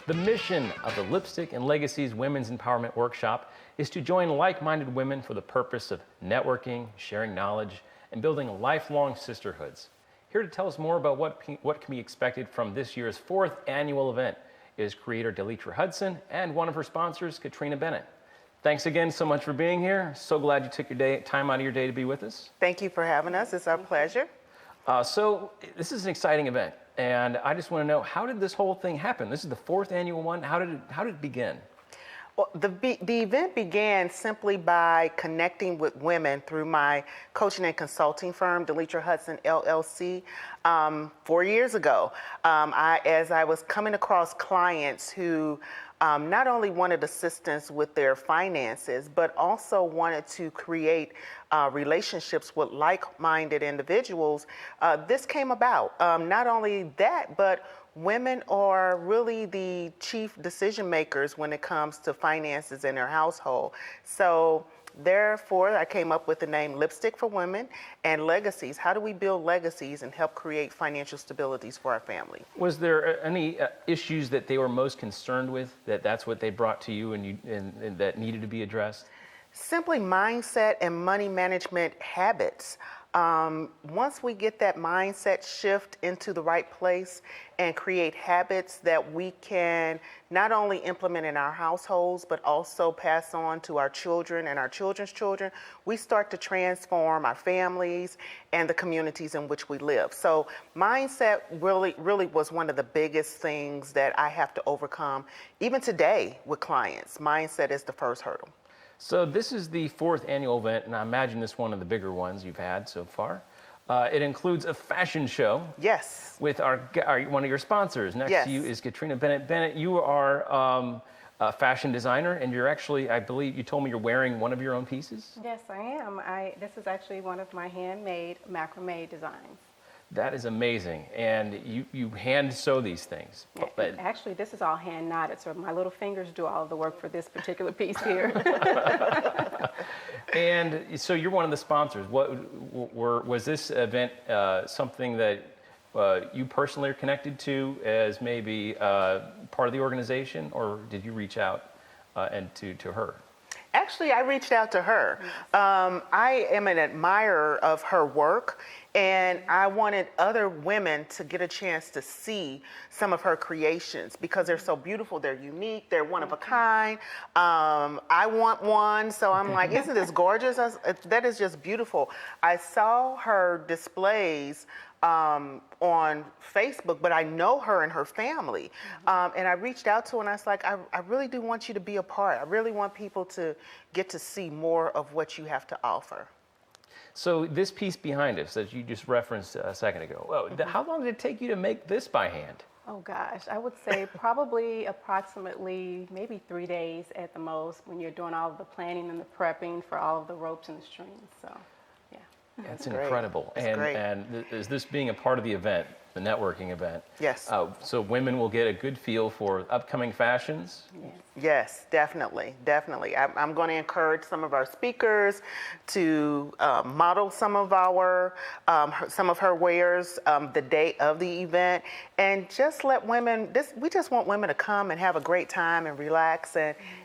The mission of the Lipstick and Legacies Women's Empowerment Workshop is to join like-minded women for the purpose of networking, sharing knowledge, and building lifelong sisterhoods. Here to tell us more about what can be expected from this year's 4th annual event is creator Delitra Hudson and one of her sponsors, Katrina Bennett. Thanks again so much for being here. So glad you took time out of your day to be with us. Thank you for having us. It's our pleasure. So this is an exciting event, and I just want to know, how did this whole thing happen? This is the 4th annual one. How did it begin? Well, the event began simply by connecting with women through my coaching and consulting firm, Delitra Hudson LLC, 4 years ago. As I was coming across clients who not only wanted assistance with their finances, but also wanted to create relationships with like-minded individuals, this came about. Not only that, but women are really the chief decision makers when it comes to finances in their household. So therefore, I came up with the name Lipstick for Women and Legacies. How do we build legacies and help create financial stabilities for our family? Was there any issues that they were most concerned with, that's what they brought to you and that needed to be addressed? Simply mindset and money management habits. Once we get that mindset shift into the right place and create habits that we can not only implement in our households, but also pass on to our children and our children's children, we start to transform our families and the communities in which we live. So mindset really was one of the biggest things that I have to overcome. Even today with clients, mindset is the first hurdle. So this is the 4th annual event, and I imagine this is one of the bigger ones you've had so far. It includes a fashion show. Yes. With one of your sponsors. Next to you is Katrina Bennett. Bennett, you are a fashion designer, and you're actually, I believe you told me you're wearing one of your own pieces? Yes, I am. This is actually one of my handmade macrame designs. That is amazing. And you hand sew these things. But actually, this is all hand knotted, so my little fingers do all of the work for this particular piece here. And so you're one of the sponsors. Was this event something that you personally are connected to as maybe part of the organization, or did you reach out to her? Actually, I reached out to her. I am an admirer of her work, and I wanted other women to get a chance to see some of her creations because they're so beautiful, they're unique, they're one of a kind. I want one, so I'm like, isn't this gorgeous? That is just beautiful. I saw her displays on Facebook, but I know her and her family. And I reached out to her and I was like, I really do want you to be a part. I really want people to get to see more of what you have to offer. So this piece behind us that you just referenced a second ago, how long did it take you to make this by hand? Oh gosh, I would say probably approximately maybe 3 days at the most when you're doing all of the planning and the prepping for all of the ropes and the strings, so. That's incredible. And is this being a part of the event, the networking event? Yes. So women will get a good feel for upcoming fashions? Yes, definitely, definitely. I'm going to encourage some of our speakers to model some of her wares the day of the event, and just let women. We just want women to come and have a great time and relax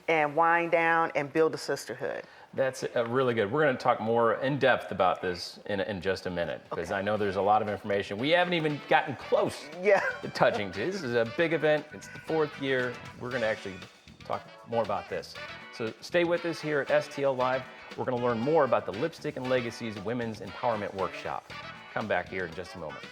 and wind down and build a sisterhood. That's really good. We're going to talk more in depth about this in just a minute, because I know there's a lot of information we haven't even gotten close to touching. This is a big event. It's the 4th year. We're going to actually talk more about this. So stay with us here at STL Live. We're going to learn more about the Lipstick and Legacies Women's Empowerment Workshop. Come back here in just a moment.